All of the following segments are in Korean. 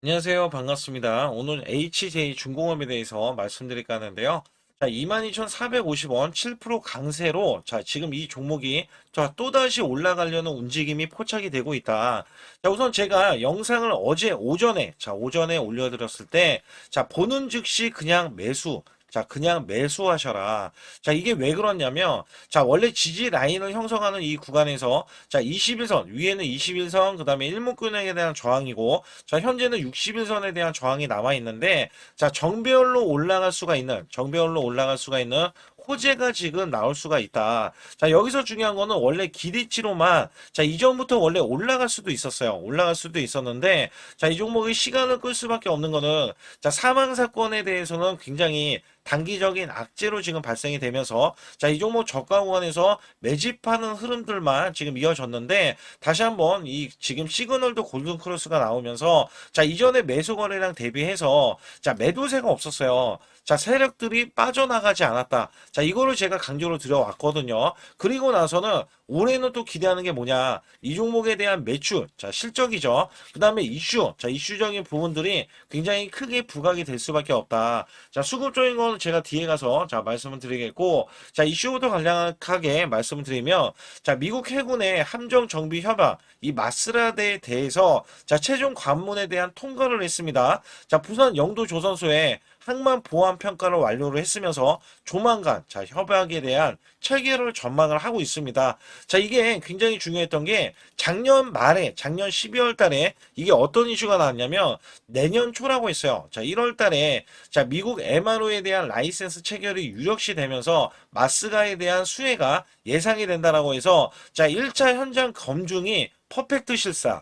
안녕하세요. 반갑습니다. 오늘 HJ중공업에 대해서 말씀드릴까 하는데요. 자, 22,450원 7% 강세로 자, 지금 이 종목이 자, 또다시 올라가려는 움직임이 포착이 되고 있다. 자, 우선 제가 영상을 어제 오전에 올려드렸을 때 자, 보는 즉시 그냥 매수 자, 그냥 매수하셔라. 자, 이게 왜 그렇냐면, 자, 원래 지지 라인을 형성하는 이 구간에서, 자, 21선, 위에는 21선, 그 다음에 일목균형에 대한 저항이고, 자, 현재는 61선에 대한 저항이 남아 있는데, 자, 정배열로 올라갈 수가 있는 호재가 지금 나올 수가 있다. 자, 여기서 중요한 거는 원래 기대치로만, 자, 이전부터 원래 올라갈 수도 있었어요. 올라갈 수도 있었는데, 자, 이 종목이 시간을 끌 수밖에 없는 거는, 자, 사망 사건에 대해서는 굉장히 단기적인 악재로 지금 발생이 되면서 자, 이 종목 저가 구간에서 매집하는 흐름들만 지금 이어졌는데 다시 한번 이 지금 시그널도 골든 크로스가 나오면서 자, 이전에 매수 거래량 대비해서 자, 매도세가 없었어요. 자, 세력들이 빠져나가지 않았다. 자, 이거를 제가 강조를 드려왔거든요. 그리고 나서는 올해는 또 기대하는 게 뭐냐. 이 종목에 대한 매출, 자, 실적이죠. 그 다음에 이슈, 자, 이슈적인 부분들이 굉장히 크게 부각이 될 수밖에 없다. 자, 수급적인 건 제가 뒤에 가서 자, 말씀을 드리겠고, 자, 이슈부터 간략하게 말씀을 드리면, 자, 미국 해군의 함정 정비 협약, 이 마스라데에 대해서 자, 최종 관문에 대한 통과를 했습니다. 자, 부산 영도 조선소에 항만 보안 평가를 완료를 했으면서 조만간 자, 협약에 대한 체결을 전망을 하고 있습니다. 자, 이게 굉장히 중요했던 게 작년 말에 작년 12월 달에 이게 어떤 이슈가 나왔냐면 내년 초라고 했어요. 자, 1월 달에 자, 미국 MRO에 대한 라이센스 체결이 유력시 되면서 마스가에 대한 수혜가 예상이 된다라고 해서 자, 1차 현장 검증이 퍼펙트 실사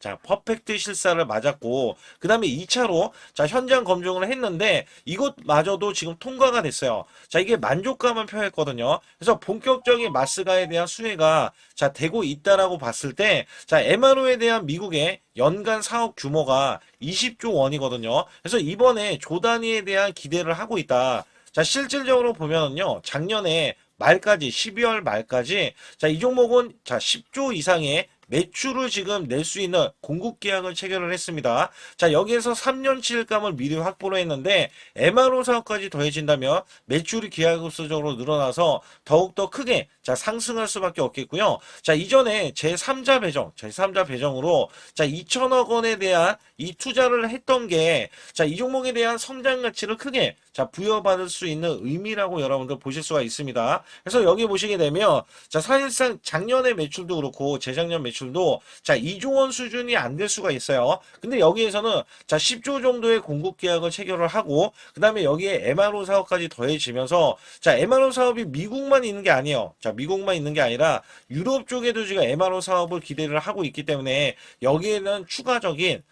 자, 퍼펙트 실사를 맞았고, 그 다음에 2차로, 자, 현장 검증을 했는데, 이것마저도 지금 통과가 됐어요. 자, 이게 만족감을 표했거든요. 그래서 본격적인 마스가에 대한 수혜가, 자, 되고 있다라고 봤을 때, 자, MRO에 대한 미국의 연간 사업 규모가 20조 원이거든요. 그래서 이번에 조 단위에 대한 기대를 하고 있다. 자, 실질적으로 보면은요, 작년에 말까지, 12월 말까지, 자, 이 종목은, 자, 10조 이상의 매출을 지금 낼 수 있는 공급 계약을 체결을 했습니다. 자, 여기에서 3년치일감을 미리 확보를 했는데 MRO 사업까지 더해진다면 매출이 기하급수적으로 늘어나서 더욱더 크게 자, 상승할 수밖에 없겠고요. 자, 이전에 제3자 배정으로 자, 2천억 원에 대한 이 투자를 했던 게 자, 이 종목에 대한 성장 가치를 크게 자, 부여받을 수 있는 의미라고 여러분들 보실 수가 있습니다. 그래서 여기 보시게 되면 자, 사실상 작년의 매출도 그렇고 재작년 매출도 자, 2조 원 수준이 안 될 수가 있어요. 근데 여기에서는 자, 10조 정도의 공급 계약을 체결을 하고 그다음에 여기에 MRO 사업까지 더해지면서 자, MRO 사업이 미국만 있는 게 아니에요. 자, 미국만 있는 게 아니라 유럽 쪽에도 지금 MRO 사업을 기대를 하고 있기 때문에 여기에는 추가적인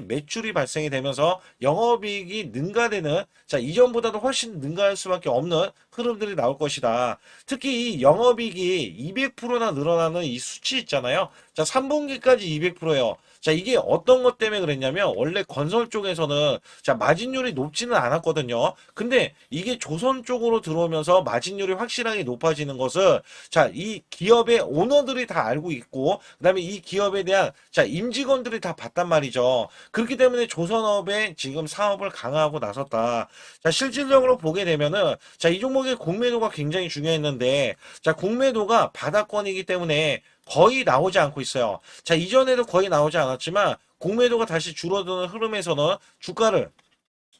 매출이 발생이 되면서 영업이익이 능가되는 자, 이전보다도 훨씬 능가할 수밖에 없는 흐름들이 나올 것이다. 특히 이 영업이익이 200%나 늘어나는 이 수치 있잖아요. 자, 3분기까지 200%예요. 자, 이게 어떤 것 때문에 그랬냐면 원래 건설 쪽에서는 자, 마진율이 높지는 않았거든요. 근데 이게 조선 쪽으로 들어오면서 마진율이 확실하게 높아지는 것을 자, 이 기업의 오너들이 다 알고 있고 그다음에 이 기업에 대한 자, 임직원들이 다 봤단 말이죠. 그렇기 때문에 조선업에 지금 사업을 강화하고 나섰다. 자, 실질적으로 보게 되면은 자, 이 종목의 공매도가 굉장히 중요했는데 자, 공매도가 바닥권이기 때문에 거의 나오지 않고 있어요. 자, 이전에도 거의 나오지 않았지만 공매도가 다시 줄어드는 흐름에서는 주가를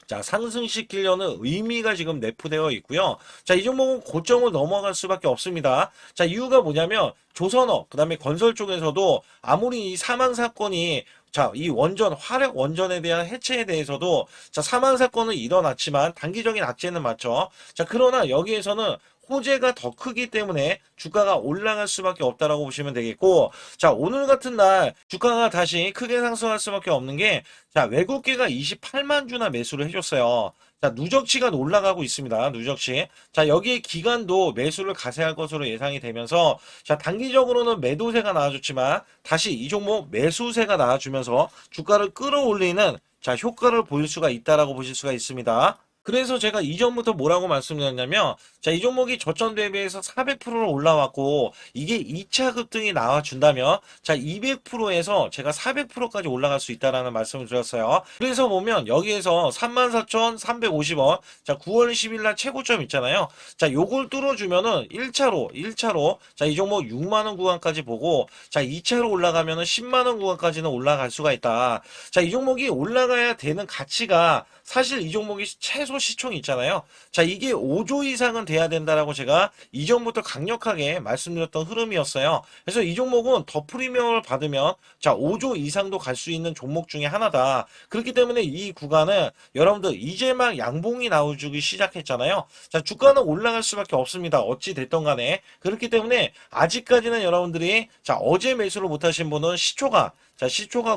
자, 상승시키려는 의미가 지금 내포되어 있고요. 자, 이 종목은 고점을 넘어갈 수밖에 없습니다. 자, 이유가 뭐냐면 조선업, 그다음에 건설 쪽에서도 아무리 이 사망 사건이 자, 이 화력 원전에 대한 해체에 대해서도 자, 사망 사건은 일어났지만 단기적인 악재는 맞죠. 자, 그러나 여기에서는 호재가 더 크기 때문에 주가가 올라갈 수밖에 없다라고 보시면 되겠고, 자, 오늘 같은 날 주가가 다시 크게 상승할 수밖에 없는 게, 자, 외국계가 28만 주나 매수를 해줬어요. 자, 누적치가 올라가고 있습니다. 누적치. 자, 여기에 기관도 매수를 가세할 것으로 예상이 되면서, 자, 단기적으로는 매도세가 나와줬지만, 다시 이 종목 매수세가 나와주면서 주가를 끌어올리는, 자, 효과를 보일 수가 있다라고 보실 수가 있습니다. 그래서 제가 이전부터 뭐라고 말씀드렸냐면, 자, 이 종목이 저점 대비해서 400%를 올라왔고, 이게 2차 급등이 나와준다면, 자, 200%에서 제가 400%까지 올라갈 수 있다라는 말씀을 드렸어요. 그래서 보면, 여기에서 34,350원, 자, 9월 10일 날 최고점 있잖아요. 자, 요걸 뚫어주면은 1차로, 자, 이 종목 6만원 구간까지 보고, 자, 2차로 올라가면은 10만원 구간까지는 올라갈 수가 있다. 자, 이 종목이 올라가야 되는 가치가 사실 이 종목이 최소 시총이 있잖아요. 자, 이게 5조 이상은 돼야 된다라고 제가 이전부터 강력하게 말씀드렸던 흐름이었어요. 그래서 이 종목은 더 프리미엄을 받으면 자, 5조 이상도 갈 수 있는 종목 중에 하나다. 그렇기 때문에 이 구간은 여러분들 이제 막 양봉이 나오기 시작했잖아요. 자, 주가는 올라갈 수밖에 없습니다. 어찌 됐던 간에. 그렇기 때문에 아직까지는 여러분들이 자, 어제 매수를 못하신 분은 시초가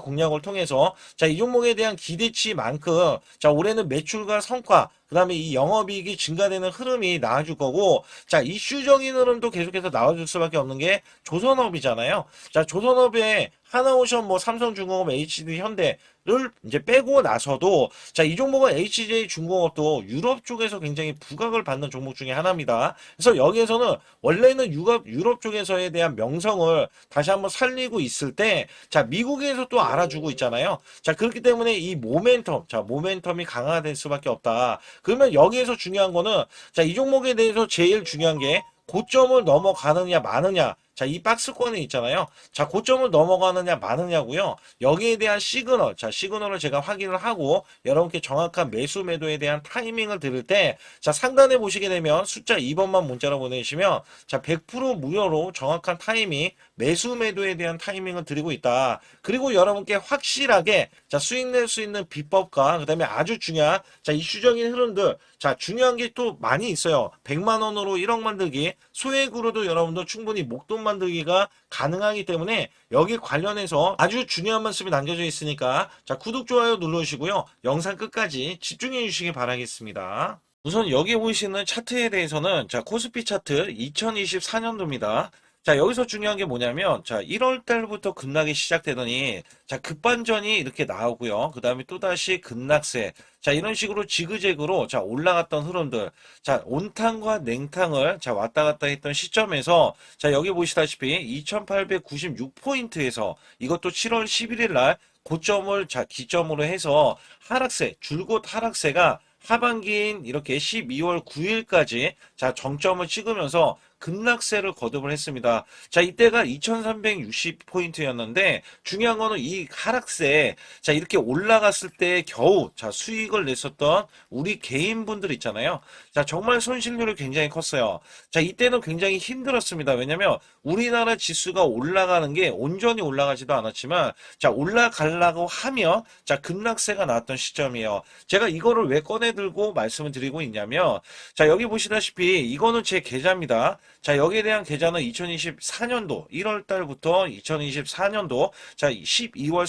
공략을 통해서 자, 이 종목에 대한 기대치만큼 자, 올해는 매출과 성과 그 다음에 이 영업이익이 증가되는 흐름이 나와줄 거고, 자, 이슈적인 흐름도 계속해서 나와줄 수밖에 없는 게 조선업이잖아요. 자, 조선업에 하나오션, 뭐, 삼성중공업, HD, 현대를 이제 빼고 나서도, 자, 이 종목은 HJ 중공업도 유럽 쪽에서 굉장히 부각을 받는 종목 중에 하나입니다. 그래서 여기에서는 원래는 유럽 쪽에서에 대한 명성을 다시 한번 살리고 있을 때, 자, 미국에서 또 알아주고 있잖아요. 자, 그렇기 때문에 이 모멘텀이 강화될 수밖에 없다. 그러면 여기에서 중요한 거는, 자, 이 종목에 대해서 제일 중요한 게 고점을 넘어가느냐 마느냐. 자, 이 박스권에 있잖아요. 자, 고점을 넘어가느냐 마느냐고요. 여기에 대한 시그널, 자, 시그널을 제가 확인을 하고 여러분께 정확한 매수 매도에 대한 타이밍을 드릴 때, 자, 상단에 보시게 되면 숫자 2번만 문자로 보내시면 자, 100% 무료로 정확한 타이밍, 매수 매도에 대한 타이밍을 드리고 있다. 그리고 여러분께 확실하게 자, 수익 낼 수 있는 비법과 그다음에 아주 중요한 자, 이슈적인 흐름들, 자, 중요한 게 또 많이 있어요. 100만 원으로 1억 만들기, 소액으로도 여러분들 충분히 목돈 만들기가 가능하기 때문에 여기 관련해서 아주 중요한 말씀이 남겨져 있으니까 자, 구독, 좋아요 눌러주시고요. 영상 끝까지 집중해 주시기 바라겠습니다. 우선 여기 보시는 차트에 대해서는 자, 코스피 차트 2024년도입니다. 자, 여기서 중요한 게 뭐냐면, 자, 1월 달부터 급락이 시작되더니, 자, 급반전이 이렇게 나오고요. 그 다음에 또다시 급락세. 자, 이런 식으로 지그재그로, 자, 올라갔던 흐름들. 자, 온탕과 냉탕을, 자, 왔다 갔다 했던 시점에서, 자, 여기 보시다시피 2896포인트에서 이것도 7월 11일 날 고점을, 자, 기점으로 해서 하락세, 줄곧 하락세가 하반기인 이렇게 12월 9일까지, 자, 정점을 찍으면서 급락세를 거듭을 했습니다. 자, 이때가 2360포인트였는데 중요한 거는 이 하락세, 자, 이렇게 올라갔을 때 겨우 자, 수익을 냈었던 우리 개인분들 있잖아요. 자, 정말 손실률이 굉장히 컸어요. 자, 이때는 굉장히 힘들었습니다. 왜냐면 우리나라 지수가 올라가는 게 온전히 올라가지도 않았지만 자, 올라가려고 하면 자, 급락세가 나왔던 시점이에요. 제가 이거를 왜 꺼내 들고 말씀을 드리고 있냐면, 자, 여기 보시다시피 이거는 제 계좌입니다. 자, 여기에 대한 계좌는 2024년도 1월 달부터 2024년도 자, 12월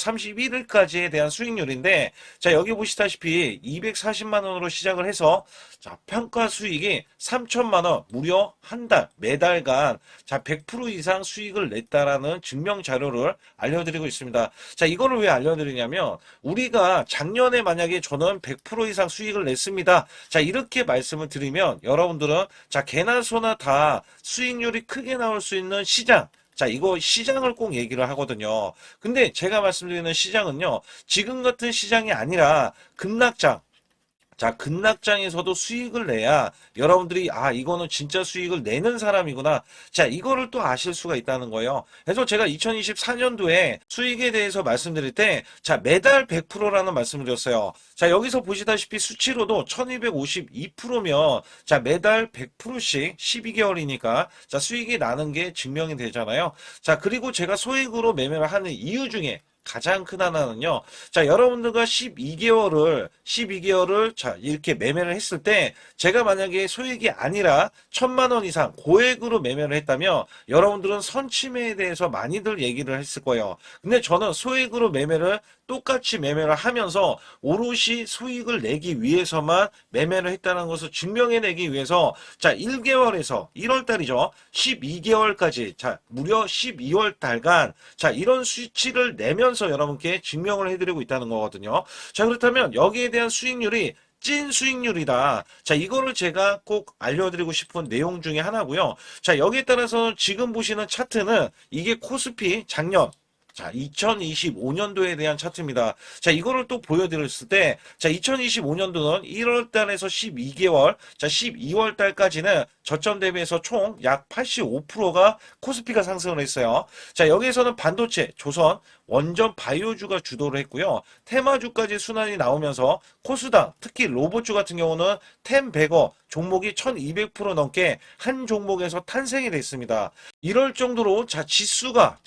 31일까지에 대한 수익률인데, 자, 여기 보시다시피 240만 원으로 시작을 해서 자, 평가 수익이 3천만 원, 무려 한 달, 매달간 자, 100% 이상 수익을 냈다라는 증명 자료를 알려드리고 있습니다. 자, 이거를 왜 알려드리냐면, 우리가 작년에 만약에 저는 100% 이상 수익을 냈습니다. 자, 이렇게 말씀을 드리면 여러분들은 자, 개나 소나 다 수익률이 크게 나올 수 있는 시장, 자, 이거 시장을 꼭 얘기를 하거든요. 근데 제가 말씀드리는 시장은요, 지금 같은 시장이 아니라 급락장, 자, 급락장에서도 수익을 내야 여러분들이 아, 이거는 진짜 수익을 내는 사람이구나. 자, 이거를 또 아실 수가 있다는 거예요. 그래서 제가 2024년도에 수익에 대해서 말씀드릴 때 자, 매달 100%라는 말씀을 드렸어요. 자, 여기서 보시다시피 수치로도 1252%면 자, 매달 100%씩 12개월이니까 자, 수익이 나는 게 증명이 되잖아요. 자, 그리고 제가 소액으로 매매를 하는 이유 중에 가장 큰 하나는요. 자, 여러분들과 12개월을 자, 이렇게 매매를 했을 때 제가 만약에 소액이 아니라 1000만 원 이상 고액으로 매매를 했다면 여러분들은 선침해에 대해서 많이들 얘기를 했을 거예요. 근데 저는 소액으로 매매를 똑같이 매매를 하면서 오롯이 수익을 내기 위해서만 매매를 했다는 것을 증명해내기 위해서 자, 1개월에서 1월 달이죠. 12개월까지 자, 무려 12월 달간 자, 이런 수치를 내면서 여러분께 증명을 해드리고 있다는 거거든요. 자, 그렇다면 여기에 대한 수익률이 찐 수익률이다. 자, 이거를 제가 꼭 알려드리고 싶은 내용 중에 하나고요. 자, 여기에 따라서 지금 보시는 차트는 이게 코스피 작년 자, 2025년도에 대한 차트입니다. 자, 이거를 또 보여드렸을 때, 자, 2025년도는 1월 달에서 12개월, 자, 12월 달까지는 저점 대비해서 총 약 85%가 코스피가 상승을 했어요. 자, 여기에서는 반도체, 조선, 원전 바이오주가 주도를 했고요. 테마주까지 순환이 나오면서 코스닥, 특히 로봇주 같은 경우는 텐베거 종목이 1200% 넘게 한 종목에서 탄생이 됐습니다. 이럴 정도로 지수가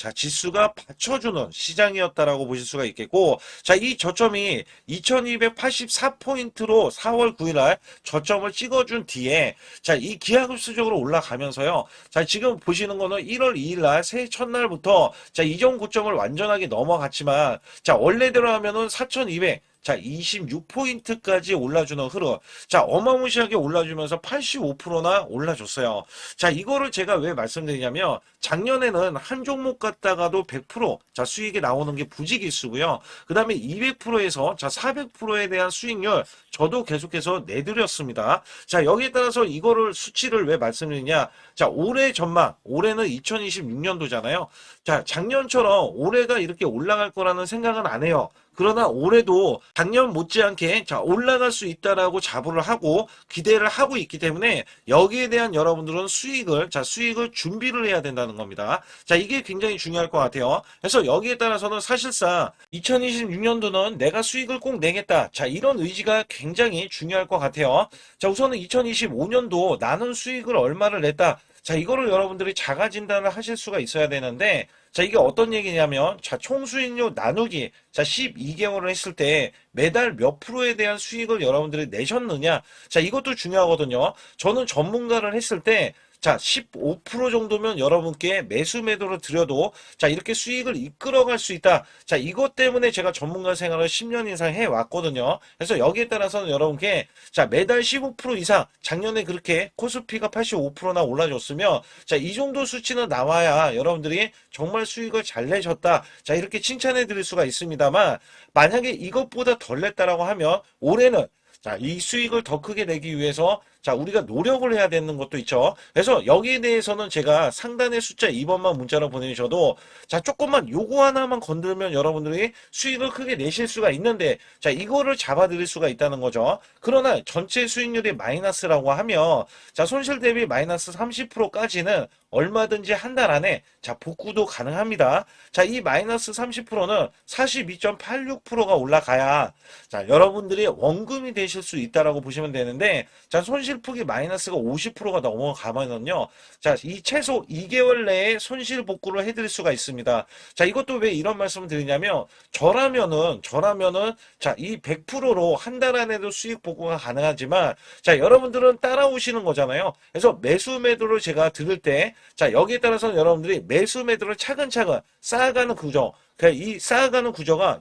받쳐주는 시장이었다라고 보실 수가 있겠고, 자, 이 저점이 2284포인트로 4월 9일날 저점을 찍어준 뒤에, 자, 이 기하급수적으로 올라가면서요. 자, 지금 보시는 거는 1월 2일날 새해 첫날부터 자, 이전 고점을 완전하게 넘어갔지만, 자, 원래대로 하면은 4200, 자, 26포인트까지 올라주는 흐름. 자, 어마무시하게 올라주면서 85%나 올라줬어요. 자, 이거를 제가 왜 말씀드리냐면, 작년에는 한 종목 갖다가도 100%, 자, 수익이 나오는 게 부지기수고요. 그 다음에 200%에서, 자, 400%에 대한 수익률, 저도 계속해서 내드렸습니다. 자, 여기에 따라서 이거를 수치를 왜 말씀드리냐. 자, 올해 전망, 올해는 2026년도잖아요. 자, 작년처럼 올해가 이렇게 올라갈 거라는 생각은 안 해요. 그러나 올해도 작년 못지않게 자 올라갈 수 있다라고 자부를 하고 기대를 하고 있기 때문에 여기에 대한 여러분들은 수익을 준비를 해야 된다는 겁니다. 자, 이게 굉장히 중요할 것 같아요. 그래서 여기에 따라서는 사실상 2026년도는 내가 수익을 꼭 내겠다. 자, 이런 의지가 굉장히 중요할 것 같아요. 자, 우선은 2025년도 나는 수익을 얼마를 냈다. 자, 이거를 여러분들이 자가 진단을 하실 수가 있어야 되는데, 자, 이게 어떤 얘기냐면, 자, 총 수익률 나누기, 자, 12개월을 했을 때 매달 몇 프로에 대한 수익을 여러분들이 내셨느냐. 자, 이것도 중요하거든요. 저는 전문가를 했을 때, 자, 15% 정도면 여러분께 매수 매도를 드려도 자, 이렇게 수익을 이끌어갈 수 있다. 자, 이것 때문에 제가 전문가 생활을 10년 이상 해왔거든요. 그래서 여기에 따라서는 여러분께 자, 매달 15% 이상 작년에 그렇게 코스피가 85%나 올라줬으면 자, 이 정도 수치는 나와야 여러분들이 정말 수익을 잘 내셨다. 자, 이렇게 칭찬해 드릴 수가 있습니다만 만약에 이것보다 덜 냈다라고 하면 올해는 자, 이 수익을 더 크게 내기 위해서 자, 우리가 노력을 해야 되는 것도 있죠. 그래서 여기에 대해서는 제가 상단의 숫자 2번만 문자로 보내주셔도 자, 조금만 요거 하나만 건들면 여러분들이 수익을 크게 내실 수가 있는데 자, 이거를 잡아드릴 수가 있다는 거죠. 그러나 전체 수익률이 마이너스라고 하면 자, 손실 대비 마이너스 30%까지는 얼마든지 한 달 안에 자, 복구도 가능합니다. 자, 이 마이너스 30%는 42.86%가 올라가야 자, 여러분들이 원금이 되실 수 있다라고 보시면 되는데 자, 손실폭이 마이너스가 50%가 넘어가면요. 자, 이 최소 2개월 내에 손실 복구를 해드릴 수가 있습니다. 자, 이것도 왜 이런 말씀을 드리냐면 저라면은 자, 이 100%로 한 달 안에도 수익 복구가 가능하지만 자, 여러분들은 따라오시는 거잖아요. 그래서 매수 매도를 제가 들을 때 자, 여기에 따라서는 여러분들이 매수 매도를 차근차근 쌓아가는 구조. 그러니까 이 쌓아가는 구조가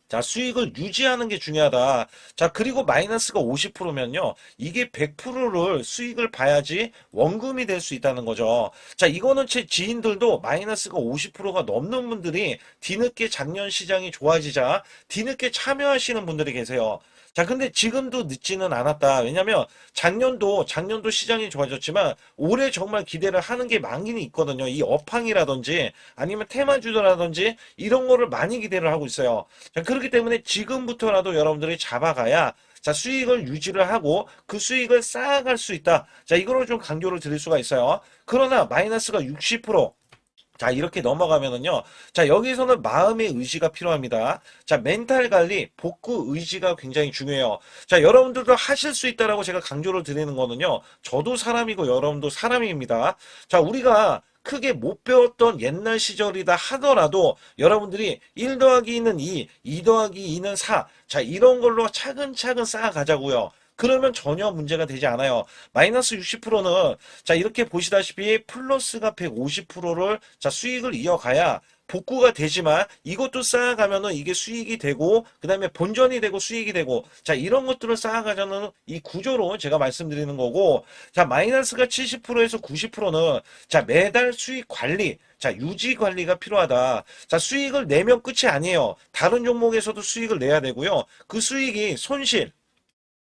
자, 수익을 유지하는 게 중요하다. 자, 그리고 마이너스가 50%면요. 이게 100%를 수익을 봐야지 원금이 될 수 있다는 거죠. 자, 이거는 제 지인들도 마이너스가 50%가 넘는 분들이 뒤늦게 작년 시장이 좋아지자 뒤늦게 참여하시는 분들이 계세요. 자, 근데 지금도 늦지는 않았다. 왜냐면 작년도 시장이 좋아졌지만 올해 정말 기대를 하는 게 많긴 있거든요. 이 업황이라든지 아니면 테마주라든지 이런 거를 많이 기대를 하고 있어요. 자, 그렇기 때문에 지금부터라도 여러분들이 잡아가야 자, 수익을 유지를 하고 그 수익을 쌓아갈 수 있다. 자, 이거를 좀 강조를 드릴 수가 있어요. 그러나 마이너스가 60%, 자, 이렇게 넘어가면은요. 자, 여기서는 마음의 의지가 필요합니다. 자, 멘탈 관리, 복구 의지가 굉장히 중요해요. 자, 여러분들도 하실 수 있다라고 제가 강조를 드리는 거는요. 저도 사람이고 여러분도 사람입니다. 자, 우리가 크게 못 배웠던 옛날 시절이다 하더라도 여러분들이 1 더하기 2는 2, 2 더하기 2는 4. 자, 이런 걸로 차근차근 쌓아가자고요. 그러면 전혀 문제가 되지 않아요. 마이너스 60%는 자, 이렇게 보시다시피 플러스가 150%를 자, 수익을 이어가야 복구가 되지만 이것도 쌓아가면은 이게 수익이 되고 그 다음에 본전이 되고 수익이 되고 자, 이런 것들을 쌓아가자는 이 구조로 제가 말씀드리는 거고 자, 마이너스가 70%에서 90%는 자, 매달 수익 관리 자, 유지 관리가 필요하다. 자, 수익을 내면 끝이 아니에요. 다른 종목에서도 수익을 내야 되고요. 그 수익이 손실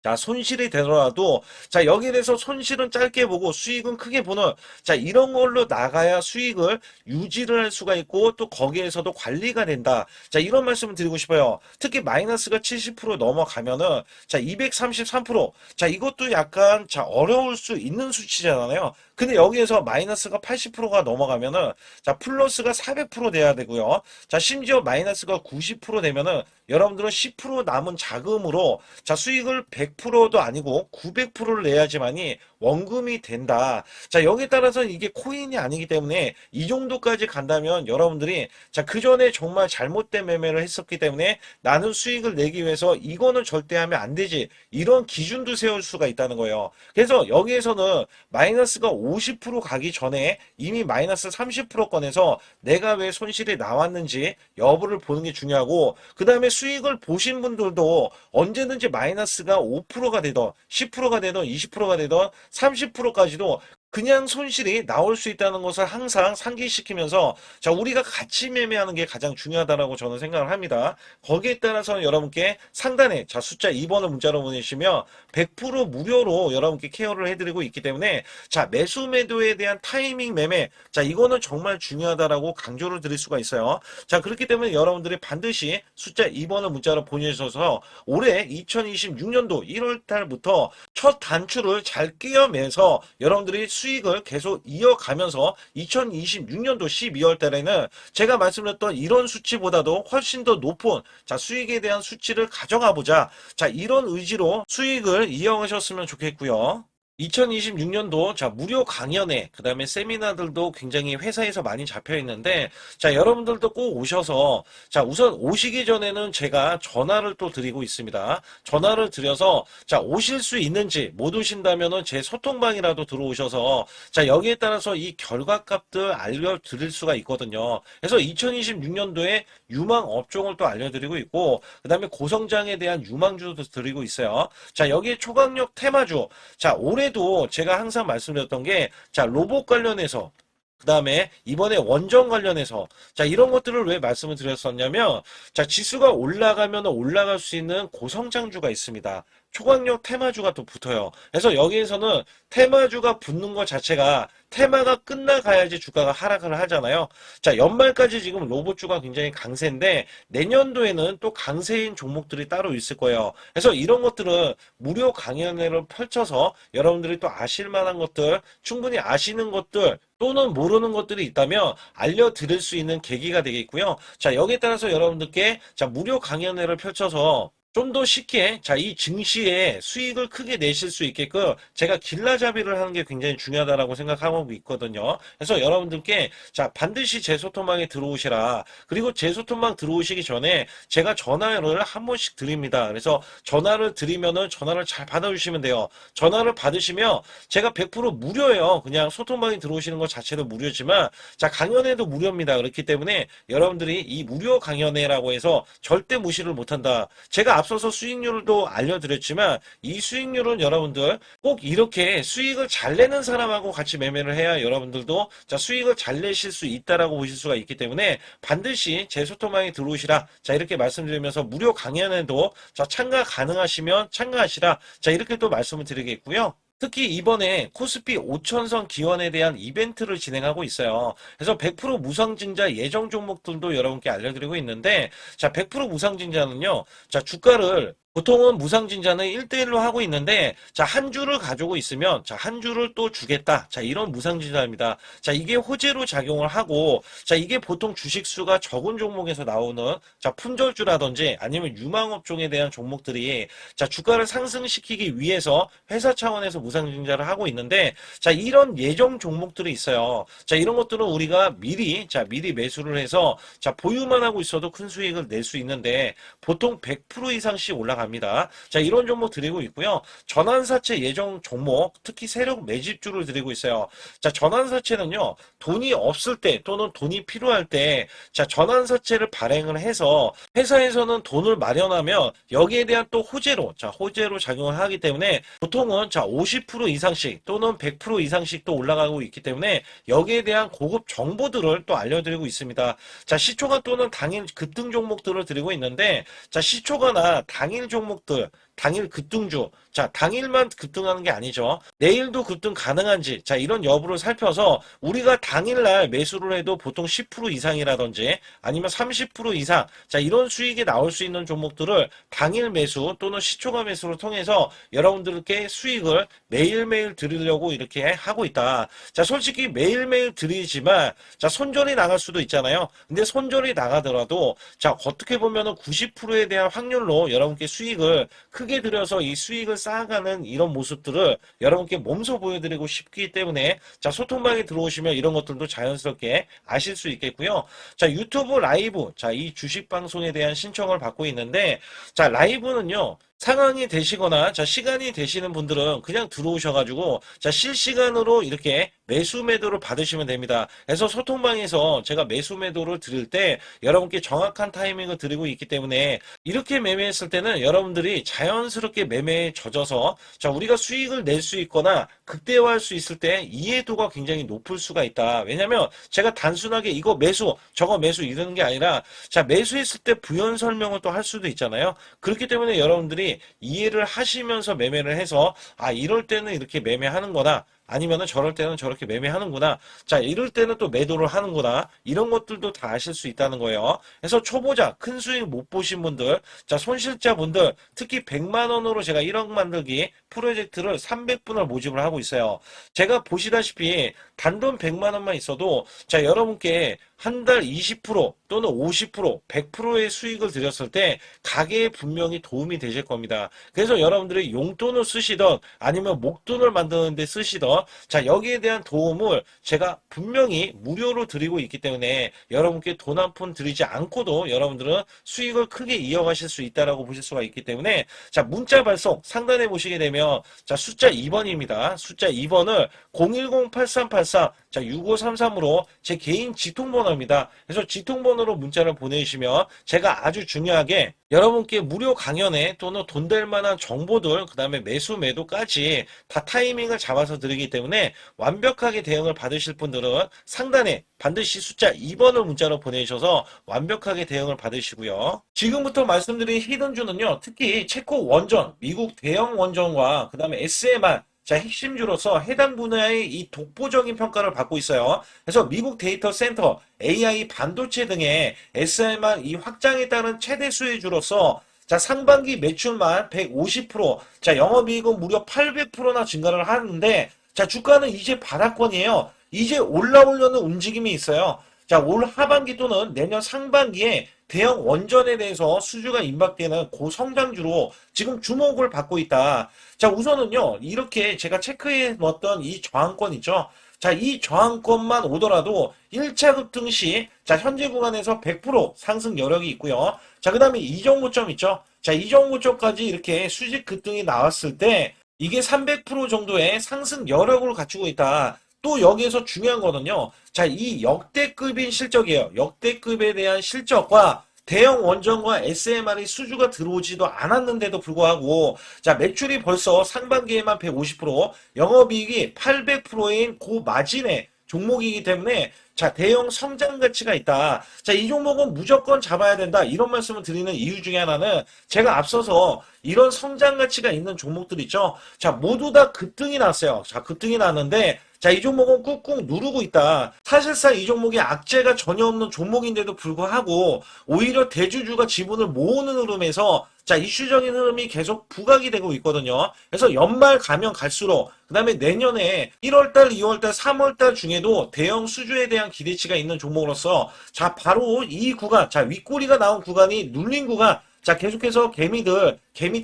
자, 손실이 되더라도, 자, 여기에 대해서 손실은 짧게 보고 수익은 크게 보는, 자, 이런 걸로 나가야 수익을 유지를 할 수가 있고, 또 거기에서도 관리가 된다. 자, 이런 말씀을 드리고 싶어요. 특히 마이너스가 70% 넘어가면은, 자, 233%. 자, 이것도 약간, 자, 어려울 수 있는 수치잖아요. 근데 여기에서 마이너스가 80%가 넘어가면은, 자, 플러스가 400% 돼야 되고요. 자, 심지어 마이너스가 90% 되면은, 여러분들은 10% 남은 자금으로 자 수익을 100%도 아니고 900%를 내야지만이 원금이 된다. 자 여기에 따라서 이게 코인이 아니기 때문에 이 정도까지 간다면 여러분들이 자 그전에 정말 잘못된 매매를 했었기 때문에 나는 수익을 내기 위해서 이거는 절대 하면 안 되지. 이런 기준도 세울 수가 있다는 거예요. 그래서 여기에서는 마이너스가 50% 가기 전에 이미 마이너스 30% 꺼내서 내가 왜 손실이 나왔는지 여부를 보는 게 중요하고 그 다음에 수익을 보신 분들도 언제든지 마이너스가 5%가 되던 10%가 되던 20%가 되던 30%까지도 그냥 손실이 나올 수 있다는 것을 항상 상기시키면서 자 우리가 같이 매매하는 게 가장 중요하다라고 저는 생각을 합니다. 거기에 따라서 여러분께 상단에 자 숫자 2번을 문자로 보내시면 100% 무료로 여러분께 케어를 해드리고 있기 때문에 자 매수 매도에 대한 타이밍 매매 자 이거는 정말 중요하다라고 강조를 드릴 수가 있어요. 자 그렇기 때문에 여러분들이 반드시 숫자 2번을 문자로 보내셔서 올해 2026년도 1월 달부터 첫 단추를 잘 끼워매서 여러분들이 수익을 계속 이어가면서 2026년도 12월 달에는 제가 말씀드렸던 이런 수치보다도 훨씬 더 높은 자 수익에 대한 수치를 가져가 보자. 자 이런 의지로 수익을 이어가셨으면 좋겠고요. 2026년도 자 무료 강연회 그 다음에 세미나들도 굉장히 회사에서 많이 잡혀 있는데 자 여러분들도 꼭 오셔서 자 우선 오시기 전에는 제가 전화를 또 드리고 있습니다. 전화를 드려서 자 오실 수 있는지 못 오신다면은 제 소통방이라도 들어오셔서 자 여기에 따라서 이 결과값들 알려드릴 수가 있거든요. 그래서 2026년도에 유망 업종을 또 알려드리고 있고 그 다음에 고성장에 대한 유망주도 드리고 있어요. 자 여기에 초강력 테마주 자 올해도 제가 항상 말씀드렸던 게 자 로봇 관련해서 그 다음에 이번에 원전 관련해서 자 이런 것들을 왜 말씀을 드렸었냐면 자 지수가 올라가면 올라갈 수 있는 고성장주가 있습니다. 초강력 테마주가 또 붙어요. 그래서 여기에서는 테마주가 붙는 것 자체가 테마가 끝나가야지 주가가 하락을 하잖아요. 자 연말까지 지금 로봇주가 굉장히 강세인데 내년도에는 또 강세인 종목들이 따로 있을 거예요. 그래서 이런 것들은 무료 강연회를 펼쳐서 여러분들이 또 아실 만한 것들 충분히 아시는 것들 또는 모르는 것들이 있다면 알려드릴 수 있는 계기가 되겠고요. 자 여기에 따라서 여러분들께 자 무료 강연회를 펼쳐서 좀 더 쉽게 자 이 증시에 수익을 크게 내실 수 있게끔 제가 길라잡이를 하는 게 굉장히 중요하다라고 생각하고 있거든요. 그래서 여러분들께 자 반드시 제 소통방에 들어오시라. 그리고 제 소통방 들어오시기 전에 제가 전화를 한 번씩 드립니다. 그래서 전화를 드리면은 전화를 잘 받아주시면 돼요. 전화를 받으시면 제가 100% 무료예요. 그냥 소통방에 들어오시는 것 자체도 무료지만 자 강연회도 무료입니다. 그렇기 때문에 여러분들이 이 무료 강연회라고 해서 절대 무시를 못한다. 제가 앞서서 수익률도 알려드렸지만 이 수익률은 여러분들 꼭 이렇게 수익을 잘 내는 사람하고 같이 매매를 해야 여러분들도 자 수익을 잘 내실 수 있다라고 보실 수가 있기 때문에 반드시 제 소통방에 들어오시라. 자 이렇게 말씀드리면서 무료 강연에도 자 참가 가능하시면 참가하시라. 자 이렇게 또 말씀을 드리겠고요. 특히 이번에 코스피 5천선 기원에 대한 이벤트를 진행하고 있어요. 그래서 100% 무상증자 예정 종목들도 여러분께 알려드리고 있는데 자 100% 무상증자는요. 자 주가를 보통은 무상증자는 1대1로 하고 있는데 자 한 주를 가지고 있으면 자 한 주를 또 주겠다. 자 이런 무상증자입니다. 자 이게 호재로 작용을 하고 자 이게 보통 주식수가 적은 종목에서 나오는 자 품절주라든지 아니면 유망업종에 대한 종목들이 자 주가를 상승시키기 위해서 회사 차원에서 무상증자를 하고 있는데 자 이런 예정 종목들이 있어요. 자 이런 것들은 우리가 미리 매수를 해서 자 보유만 하고 있어도 큰 수익을 낼 수 있는데 보통 100% 이상씩 올라갑니다. 자 이런 종목 드리고 있고요. 전환사채 예정 종목 특히 세력 매집주를 드리고 있어요. 자 전환사채는요. 돈이 없을 때 또는 돈이 필요할 때 자 전환사채를 발행을 해서 회사에서는 돈을 마련하면 여기에 대한 또 호재로 자 호재로 작용을 하기 때문에 보통은 자 50% 이상씩 또는 100% 이상씩 또 올라가고 있기 때문에 여기에 대한 고급 정보들을 또 알려드리고 있습니다. 자 시초가 또는 당일 급등 종목들을 드리고 있는데 자 시초가나 당일 종목들, 당일 급등주, 자, 당일만 급등하는 게 아니죠. 내일도 급등 가능한지, 자, 이런 여부를 살펴서 우리가 당일날 매수를 해도 보통 10% 이상이라든지 아니면 30% 이상, 자, 이런 수익이 나올 수 있는 종목들을 당일 매수 또는 시초가 매수를 통해서 여러분들께 수익을 매일매일 드리려고 이렇게 하고 있다. 자, 솔직히 매일매일 드리지만, 자, 손절이 나갈 수도 있잖아요. 근데 손절이 나가더라도, 자, 어떻게 보면은 90%에 대한 확률로 여러분께 수익을 크게 들여서 이 수익을 쌓아가는 이런 모습들을 여러분께 몸소 보여드리고 싶기 때문에, 자, 소통방에 들어오시면 이런 것들도 자연스럽게 아실 수 있겠고요. 자, 유튜브 라이브, 자, 이 주식 방송에 대한 신청을 받고 있는데, 자, 라이브는요, 상황이 되시거나, 자, 시간이 되시는 분들은 그냥 들어오셔가지고, 자, 실시간으로 이렇게 매수 매도를 받으시면 됩니다. 그래서 소통방에서 제가 매수 매도를 드릴 때 여러분께 정확한 타이밍을 드리고 있기 때문에 이렇게 매매했을 때는 여러분들이 자연스럽게 매매에 젖어서, 자, 우리가 수익을 낼 수 있거나 극대화할 수 있을 때 이해도가 굉장히 높을 수가 있다. 왜냐면 제가 단순하게 이거 매수, 저거 매수 이러는 게 아니라, 자, 매수했을 때 부연 설명을 또 할 수도 있잖아요. 그렇기 때문에 여러분들이 이해를 하시면서 매매를 해서, 아, 이럴 때는 이렇게 매매하는 거나, 아니면은 저럴 때는 저렇게 매매하는구나. 자, 이럴 때는 또 매도를 하는구나. 이런 것들도 다 아실 수 있다는 거예요. 그래서 초보자, 큰 수익 못 보신 분들, 자, 손실자분들, 특히 100만 원으로 제가 1억 만들기 프로젝트를 300분을 모집을 하고 있어요. 제가 보시다시피 단돈 100만 원만 있어도, 자, 여러분께 한 달 20% 또는 50%, 100%의 수익을 드렸을 때 가게에 분명히 도움이 되실 겁니다. 그래서 여러분들이 용돈을 쓰시던 아니면 목돈을 만드는 데 쓰시던, 자, 여기에 대한 도움을 제가 분명히 무료로 드리고 있기 때문에 여러분께 돈 한 푼 드리지 않고도 여러분들은 수익을 크게 이어가실 수 있다라고 보실 수가 있기 때문에, 자, 문자 발송 상단에 보시게 되면, 자, 숫자 2번입니다. 숫자 2번을 010-8383, 자, 6533으로 제 개인 직통번호입니다. 그래서 직통번호로 문자를 보내주시면 제가 아주 중요하게 여러분께 무료 강연에 또는 돈 될 만한 정보들, 그 다음에 매수 매도까지 다 타이밍을 잡아서 드리기 때문에 완벽하게 대응을 받으실 분들은 상단에 반드시 숫자 2번을 문자로 보내주셔서 완벽하게 대응을 받으시고요. 지금부터 말씀드린 히든주는요, 특히 체코 원전, 미국 대형 원전과 그 다음에 SMR, 자, 핵심주로서 해당 분야의 이 독보적인 평가를 받고 있어요. 그래서 미국 데이터 센터, AI 반도체 등의 SMR 이 확장에 따른 최대 수혜주로서, 자, 상반기 매출만 150%, 자, 영업이익은 무려 800%나 증가를 하는데, 자, 주가는 이제 바닥권이에요. 이제 올라오려는 움직임이 있어요. 자, 올 하반기 또는 내년 상반기에 대형 원전에 대해서 수주가 임박되는 고성장주로 지금 주목을 받고 있다. 자, 우선은요, 이렇게 제가 체크해 놓았던 이 저항권 있죠. 자, 이 저항권만 오더라도 1차 급등 시, 자, 현재 구간에서 100% 상승 여력이 있고요. 자, 그 다음에 이정고점 있죠. 자, 이정고점까지 이렇게 수직 급등이 나왔을 때 이게 300% 정도의 상승 여력을 갖추고 있다. 또 여기에서 중요한 거는요. 자, 이 역대급인 실적이에요. 역대급에 대한 실적과 대형 원전과 SMR이 수주가 들어오지도 않았는데도 불구하고, 자, 매출이 벌써 상반기에만 150%, 영업이익이 800%인 고마진의 종목이기 때문에, 자, 대형 성장 가치가 있다. 자, 이 종목은 무조건 잡아야 된다. 이런 말씀을 드리는 이유 중에 하나는 제가 앞서서 이런 성장 가치가 있는 종목들 있죠. 자, 모두 다 급등이 났어요. 자, 급등이 났는데, 자, 이 종목은 꾹꾹 누르고 있다. 사실상 이 종목이 악재가 전혀 없는 종목인데도 불구하고 오히려 대주주가 지분을 모으는 흐름에서, 자, 이슈적인 흐름이 계속 부각이 되고 있거든요. 그래서 연말 가면 갈수록, 그 다음에 내년에 1월달, 2월달, 3월달 중에도 대형 수주에 대한 기대치가 있는 종목으로서, 자, 바로 이 구간, 자, 윗꼬리가 나온 구간이 눌린 구간, 자, 계속해서 개미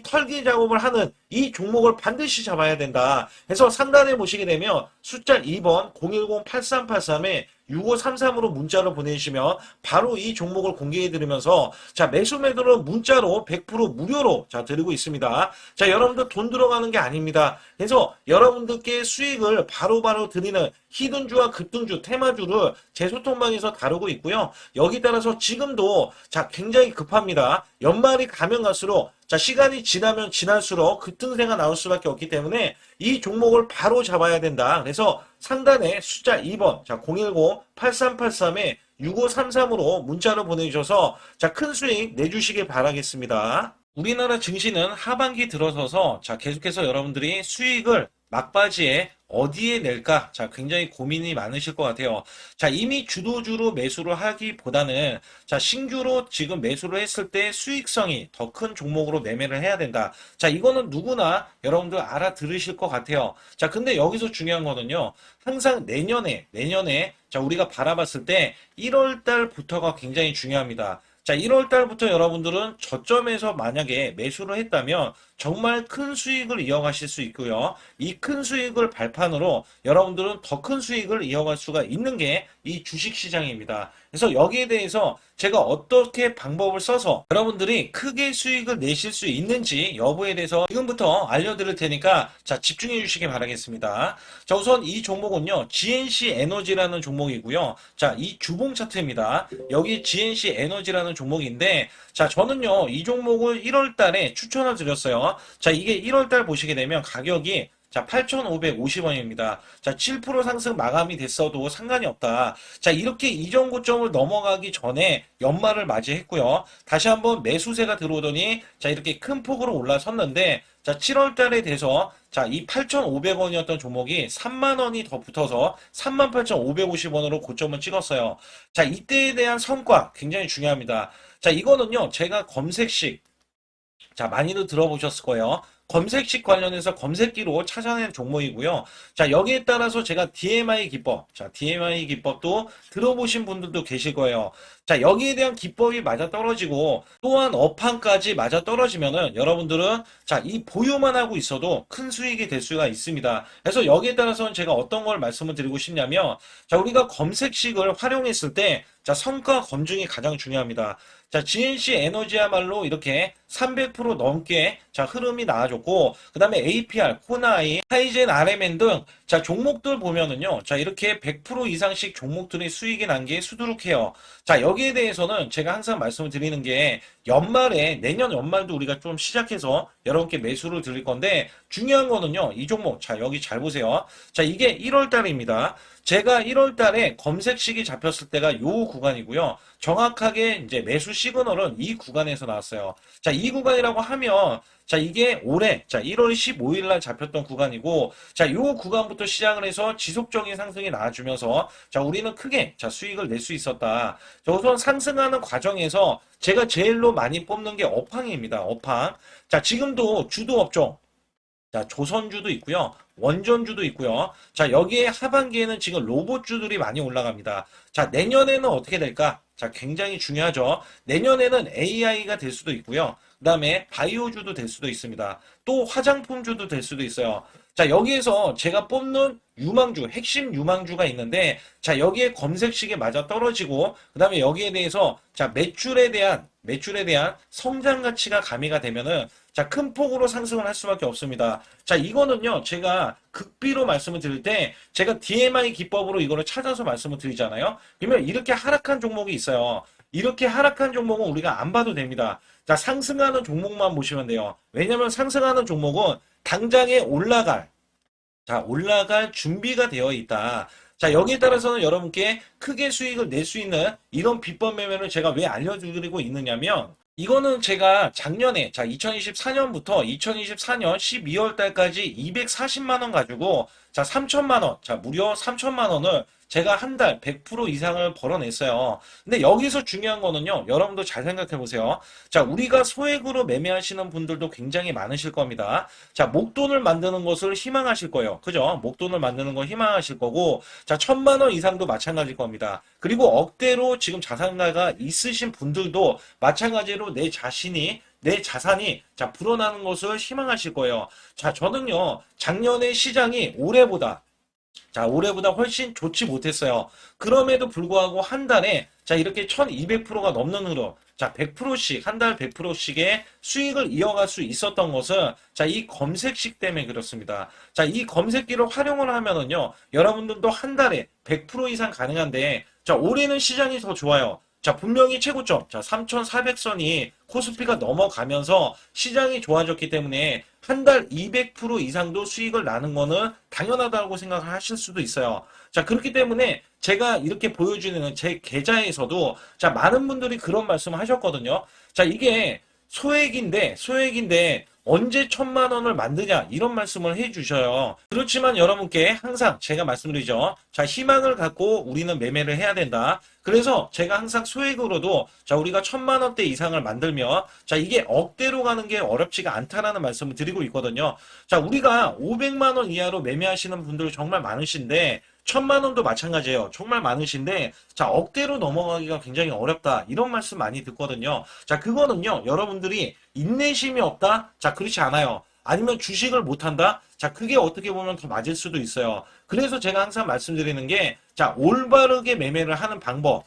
털기 작업을 하는 이 종목을 반드시 잡아야 된다. 그래서 상단에 보시게 되면 숫자 2번 010-8383에 6533으로 문자를 보내주시면 바로 이 종목을 공개해드리면서, 자, 매수 매도는 문자로 100% 무료로, 자, 드리고 있습니다. 자, 여러분들 돈 들어가는 게 아닙니다. 그래서 여러분들께 수익을 바로바로 드리는 히든주와 급등주, 테마주를 제 소통방에서 다루고 있고요. 여기 따라서 지금도, 자, 굉장히 급합니다. 연말이 가면 갈수록, 자, 시간이 지나면 지날수록 급등세가 나올 수밖에 없기 때문에 이 종목을 바로 잡아야 된다. 그래서 상단에 숫자 2번, 자, 010-8383에 6533으로 문자를 보내주셔서, 자, 큰 수익 내주시길 바라겠습니다. 우리나라 증시는 하반기 들어서서 자 계속해서 여러분들이 수익을 막바지에 어디에 낼까? 자, 굉장히 고민이 많으실 것 같아요. 자, 이미 주도주로 매수를 하기보다는 자, 신규로 지금 매수를 했을 때 수익성이 더 큰 종목으로 매매를 해야 된다. 자, 이거는 누구나 여러분들 알아들으실 것 같아요. 자, 근데 여기서 중요한 거는요. 항상 내년에 자, 우리가 바라봤을 때 1월 달부터가 굉장히 중요합니다. 자, 1월 달부터 여러분들은 저점에서 만약에 매수를 했다면 정말 큰 수익을 이어가실 수 있고요. 이 큰 수익을 발판으로 여러분들은 더 큰 수익을 이어갈 수가 있는 게 이 주식 시장입니다. 그래서 여기에 대해서 제가 어떻게 방법을 써서 여러분들이 크게 수익을 내실 수 있는지 여부에 대해서 지금부터 알려드릴 테니까 자, 집중해 주시기 바라겠습니다. 자, 우선 이 종목은요, GNC 에너지라는 종목이고요. 자, 이 주봉 차트입니다. 여기 GNC 에너지라는 종목인데, 자, 저는요, 이 종목을 1월 달에 추천을 드렸어요. 자, 이게 1월 달 보시게 되면 가격이 자, 8,550원입니다. 자, 7% 상승 마감이 됐어도 상관이 없다. 자, 이렇게 이전 고점을 넘어가기 전에 연말을 맞이했고요. 다시 한번 매수세가 들어오더니 자, 이렇게 큰 폭으로 올라섰는데 자, 7월 달에 돼서 자, 이 8,500원이었던 종목이 3만 원이 더 붙어서 38,550원으로 고점을 찍었어요. 자, 이때에 대한 성과 굉장히 중요합니다. 자, 이거는요, 제가 검색식 자, 많이들 들어보셨을 거예요. 검색식 관련해서 검색기로 찾아낸 종목이고요. 자, 여기에 따라서 제가 DMI 기법, 자, DMI 기법도 들어보신 분들도 계실 거예요. 자, 여기에 대한 기법이 맞아 떨어지고 또한 업황까지 맞아 떨어지면은 여러분들은 자, 이 보유만 하고 있어도 큰 수익이 될 수가 있습니다. 그래서 여기에 따라서는 제가 어떤 걸 말씀을 드리고 싶냐면 자, 우리가 검색식을 활용했을 때 자, 성과 검증이 가장 중요합니다. 자, GNC 에너지야말로 이렇게 300% 넘게 자, 흐름이 나와줬고, 그 다음에 APR, 코나이, 하이젠, RMN 등 자, 종목들 보면은요. 자, 이렇게 100% 이상씩 종목들이 수익이 난 게 수두룩해요. 자, 여기에 대해서는 제가 항상 말씀을 드리는 게 연말에 내년 연말도 우리가 좀 시작해서 여러분께 매수를 드릴 건데 중요한 거는요. 이 종목 자, 여기 잘 보세요. 자, 이게 1월 달입니다. 제가 1월 달에 검색식이 잡혔을 때가 요 구간이고요. 정확하게 이제 매수 시그널은 이 구간에서 나왔어요. 자, 이 구간이라고 하면 자, 이게 올해 자, 1월 15일 날 잡혔던 구간이고 자, 요 구간부터 시작을 해서 지속적인 상승이 나와주면서 자, 우리는 크게 자, 수익을 낼 수 있었다. 자, 우선 상승하는 과정에서 제가 제일로 많이 뽑는 게 업황입니다. 업황. 자, 지금도 주도 업종 자, 조선주도 있고요. 원전주도 있고요. 자, 여기에 하반기에는 지금 로봇주들이 많이 올라갑니다. 자, 내년에는 어떻게 될까? 자, 굉장히 중요하죠. 내년에는 AI가 될 수도 있고요. 그 다음에 바이오주도 될 수도 있습니다. 또 화장품주도 될 수도 있어요. 자, 여기에서 제가 뽑는 유망주, 핵심 유망주가 있는데, 자, 여기에 검색식에 맞아 떨어지고, 그 다음에 여기에 대해서, 자, 매출에 대한 성장 가치가 가미가 되면은, 자, 큰 폭으로 상승을 할 수밖에 없습니다. 자, 이거는요, 제가 극비로 말씀을 드릴 때, 제가 DMI 기법으로 이거를 찾아서 말씀을 드리잖아요. 그러면 이렇게 하락한 종목이 있어요. 이렇게 하락한 종목은 우리가 안 봐도 됩니다. 자, 상승하는 종목만 보시면 돼요. 왜냐면 상승하는 종목은 당장에 올라갈 준비가 되어 있다. 자, 여기에 따라서는 여러분께 크게 수익을 낼 수 있는 이런 비법 매매를 제가 왜 알려드리고 있느냐면, 이거는 제가 작년에, 자, 2024년부터 2024년 12월 달까지 240만 원 가지고, 자, 3천만 원, 자, 무려 3천만 원을 제가 한 달 100% 이상을 벌어냈어요. 근데 여기서 중요한 거는요, 여러분도 잘 생각해 보세요. 자, 우리가 소액으로 매매하시는 분들도 굉장히 많으실 겁니다. 자, 목돈을 만드는 것을 희망하실 거예요. 그죠? 목돈을 만드는 걸 희망하실 거고, 자, 1,000만 원 이상도 마찬가지일 겁니다. 그리고 억대로 지금 자산가가 있으신 분들도 마찬가지로 내 자산이 자 불어나는 것을 희망하실 거예요. 자, 저는요 작년에 시장이 올해보다 훨씬 좋지 못했어요. 그럼에도 불구하고 한 달에 자 이렇게 1200%가 넘는 흐름, 자 100%씩 한 달 100%씩의 수익을 이어갈 수 있었던 것은 자 이 검색식 때문에 그렇습니다. 자, 이 검색기를 활용을 하면은요 여러분들도 한 달에 100% 이상 가능한데 자 올해는 시장이 더 좋아요. 자, 분명히 최고점, 자, 3,400선이 코스피가 넘어가면서 시장이 좋아졌기 때문에 한 달 200% 이상도 수익을 나는 거는 당연하다고 생각을 하실 수도 있어요. 자, 그렇기 때문에 제가 이렇게 보여주는 제 계좌에서도 자, 많은 분들이 그런 말씀을 하셨거든요. 자, 이게 소액인데 언제 1,000만 원을 만드냐 이런 말씀을 해주셔요. 그렇지만 여러분께 항상 제가 말씀드리죠. 자, 희망을 갖고 우리는 매매를 해야 된다. 그래서 제가 항상 소액으로도 자, 우리가 1,000만 원대 이상을 만들면 자, 이게 억대로 가는 게 어렵지가 않다라는 말씀을 드리고 있거든요. 자, 우리가 500만 원 이하로 매매하시는 분들 정말 많으신데 1,000만 원도 마찬가지예요. 정말 많으신데 자, 억대로 넘어가기가 굉장히 어렵다. 이런 말씀 많이 듣거든요. 자, 그거는요. 여러분들이 인내심이 없다? 자, 그렇지 않아요. 아니면 주식을 못한다? 자, 그게 어떻게 보면 더 맞을 수도 있어요. 그래서 제가 항상 말씀드리는 게 자, 올바르게 매매를 하는 방법.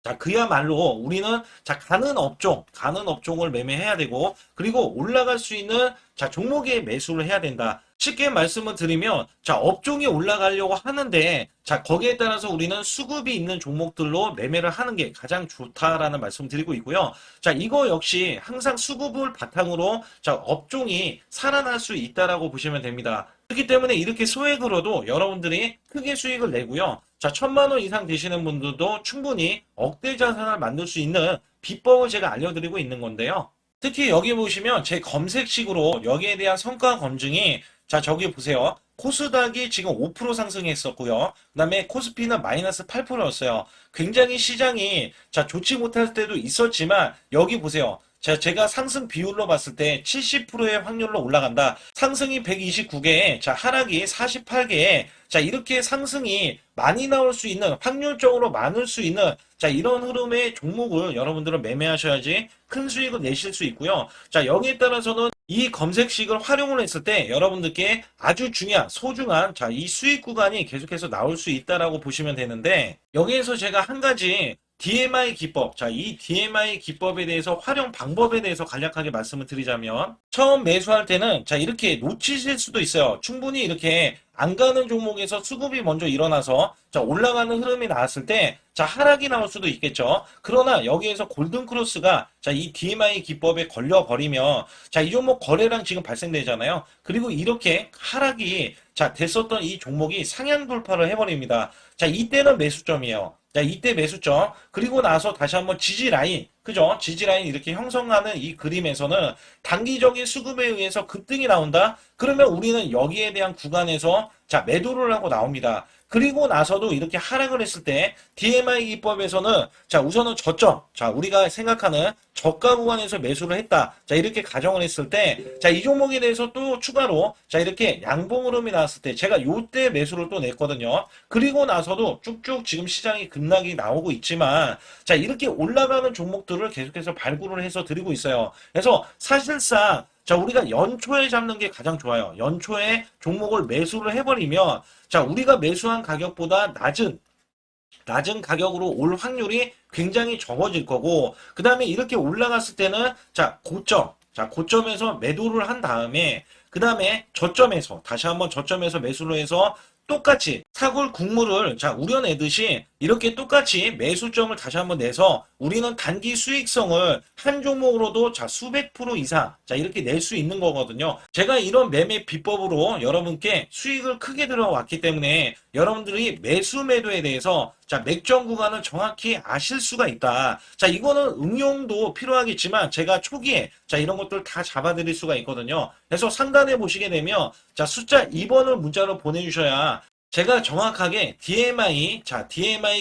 자, 그야말로 우리는 자, 가는 업종을 매매해야 되고, 그리고 올라갈 수 있는 자, 종목에 매수를 해야 된다. 쉽게 말씀을 드리면, 자, 업종이 올라가려고 하는데, 자, 거기에 따라서 우리는 수급이 있는 종목들로 매매를 하는 게 가장 좋다라는 말씀을 드리고 있고요. 자, 이거 역시 항상 수급을 바탕으로 자, 업종이 살아날 수 있다라고 보시면 됩니다. 그렇기 때문에 이렇게 소액으로도 여러분들이 크게 수익을 내고요. 자, 1,000만 원 이상 되시는 분들도 충분히 억대 자산을 만들 수 있는 비법을 제가 알려드리고 있는 건데요. 특히 여기 보시면 제 검색식으로 여기에 대한 성과 검증이 자, 저기 보세요. 코스닥이 지금 5% 상승했었고요. 그 다음에 코스피는 마이너스 8%였어요. 굉장히 시장이 자, 좋지 못할 때도 있었지만 여기 보세요. 자, 제가 상승 비율로 봤을 때 70%의 확률로 올라간다. 상승이 129개에, 자, 하락이 48개에, 자, 이렇게 상승이 많이 나올 수 있는, 확률적으로 많을 수 있는, 자, 이런 흐름의 종목을 여러분들은 매매하셔야지 큰 수익을 내실 수 있고요. 자, 여기에 따라서는 이 검색식을 활용을 했을 때 여러분들께 아주 중요한, 소중한, 자, 이 수익 구간이 계속해서 나올 수 있다라고 보시면 되는데, 여기에서 제가 한 가지 DMI 기법. 자, 이 DMI 기법에 대해서 활용 방법에 대해서 간략하게 말씀을 드리자면 처음 매수할 때는 자, 이렇게 놓치실 수도 있어요. 충분히 이렇게 안 가는 종목에서 수급이 먼저 일어나서 자, 올라가는 흐름이 나왔을 때 자, 하락이 나올 수도 있겠죠. 그러나 여기에서 골든 크로스가 자, 이 DMI 기법에 걸려 버리면 자, 이 종목 거래량 지금 발생되잖아요. 그리고 이렇게 하락이 자, 됐었던 이 종목이 상향 돌파를 해버립니다. 자, 이때는 매수점이에요. 자, 이때 매수점. 그리고 나서 다시 한번 지지 라인. 그죠? 지지 라인 이렇게 형성하는 이 그림에서는 단기적인 수급에 의해서 급등이 나온다? 그러면 우리는 여기에 대한 구간에서 자, 매도를 하고 나옵니다. 그리고 나서도 이렇게 하락을 했을 때 DMI 기법에서는 자, 우선은 저점. 자, 우리가 생각하는 저가 구간에서 매수를 했다. 자, 이렇게 가정을 했을 때 자, 이 종목에 대해서 또 추가로 자, 이렇게 양봉 흐름이 나왔을 때 제가 요때 매수를 또 냈거든요. 그리고 나서도 쭉쭉 지금 시장이 급락이 나오고 있지만 자, 이렇게 올라가는 종목들을 계속해서 발굴을 해서 드리고 있어요. 그래서 사실상 자, 우리가 연초에 잡는 게 가장 좋아요. 연초에 종목을 매수를 해버리면 자, 우리가 매수한 가격보다 낮은 가격으로 올 확률이 굉장히 적어질 거고, 그 다음에 이렇게 올라갔을 때는 자, 고점에서 매도를 한 다음에 그 다음에 저점에서 다시 한번 저점에서 매수를 해서 똑같이 사골 국물을 자, 우려내듯이 이렇게 똑같이 매수점을 다시 한번 내서 우리는 단기 수익성을 한 종목으로도 자, 수백 프로 이상 자, 이렇게 낼 수 있는 거거든요. 제가 이런 매매 비법으로 여러분께 수익을 크게 들어왔기 때문에 여러분들이 매수 매도에 대해서 자, 맥점 구간을 정확히 아실 수가 있다. 자, 이거는 응용도 필요하겠지만 제가 초기에 자, 이런 것들 다 잡아드릴 수가 있거든요. 그래서 상단에 보시게 되면 자, 숫자 2번을 문자로 보내주셔야 제가 정확하게 DMI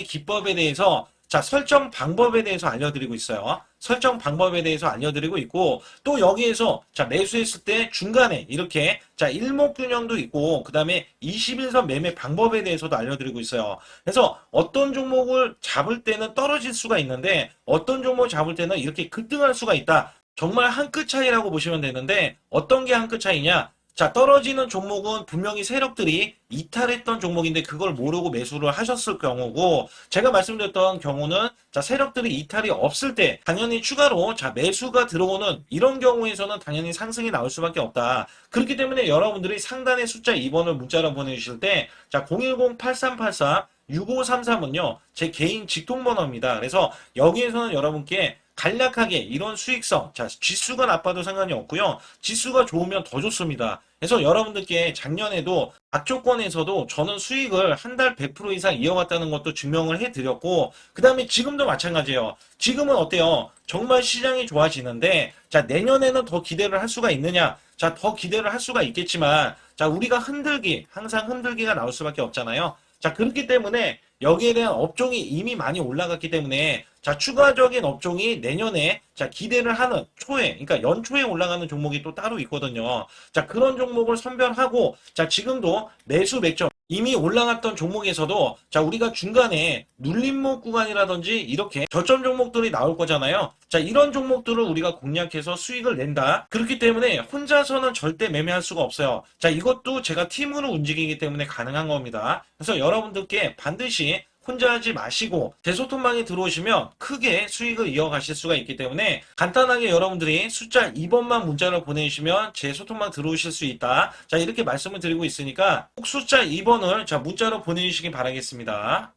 기법에 대해서 자, 설정 방법에 대해서 알려드리고 있어요. 설정 방법에 대해서 알려드리고 있고, 또 여기에서 자, 매수했을 때 중간에 이렇게 자, 일목균형도 있고, 그 다음에 21선 매매 방법에 대해서도 알려드리고 있어요. 그래서 어떤 종목을 잡을 때는 떨어질 수가 있는데, 어떤 종목을 잡을 때는 이렇게 급등할 수가 있다. 정말 한 끗 차이라고 보시면 되는데, 어떤 게 한 끗 차이냐? 자, 떨어지는 종목은 분명히 세력들이 이탈했던 종목인데 그걸 모르고 매수를 하셨을 경우고, 제가 말씀드렸던 경우는 자, 세력들이 이탈이 없을 때 당연히 추가로 자, 매수가 들어오는 이런 경우에서는 당연히 상승이 나올 수밖에 없다. 그렇기 때문에 여러분들이 상단에 숫자 2번을 문자로 보내주실 때 자, 010-8384 6533은요, 제 개인 직통번호입니다. 그래서 여기에서는 여러분께 간략하게 이런 수익성, 자, 지수가 나빠도 상관이 없고요. 지수가 좋으면 더 좋습니다. 그래서 여러분들께 작년에도 악조건에서도 저는 수익을 한 달 100% 이상 이어갔다는 것도 증명을 해드렸고, 그 다음에 지금도 마찬가지예요. 지금은 어때요? 정말 시장이 좋아지는데, 자, 내년에는 더 기대를 할 수가 있느냐? 자, 더 기대를 할 수가 있겠지만, 자, 우리가 항상 흔들기가 나올 수밖에 없잖아요. 자, 그렇기 때문에 여기에 대한 업종이 이미 많이 올라갔기 때문에 자, 추가적인 업종이 내년에 자, 기대를 하는 초에, 그러니까 연초에 올라가는 종목이 또 따로 있거든요. 자, 그런 종목을 선별하고 자, 지금도 매수 맥점 이미 올라갔던 종목에서도 자, 우리가 중간에 눌림목 구간이라든지 이렇게 저점 종목들이 나올 거잖아요. 자, 이런 종목들을 우리가 공략해서 수익을 낸다. 그렇기 때문에 혼자서는 절대 매매할 수가 없어요. 자, 이것도 제가 팀으로 움직이기 때문에 가능한 겁니다. 그래서 여러분들께 반드시 혼자 하지 마시고 대소통방에 들어오시면 크게 수익을 이어가실 수가 있기 때문에 간단하게 여러분들이 숫자 2번만 문자를 보내주시면 제 소통방 들어오실 수 있다. 자, 이렇게 말씀을 드리고 있으니까 꼭 숫자 2번을 자, 문자로 보내주시기 바라겠습니다.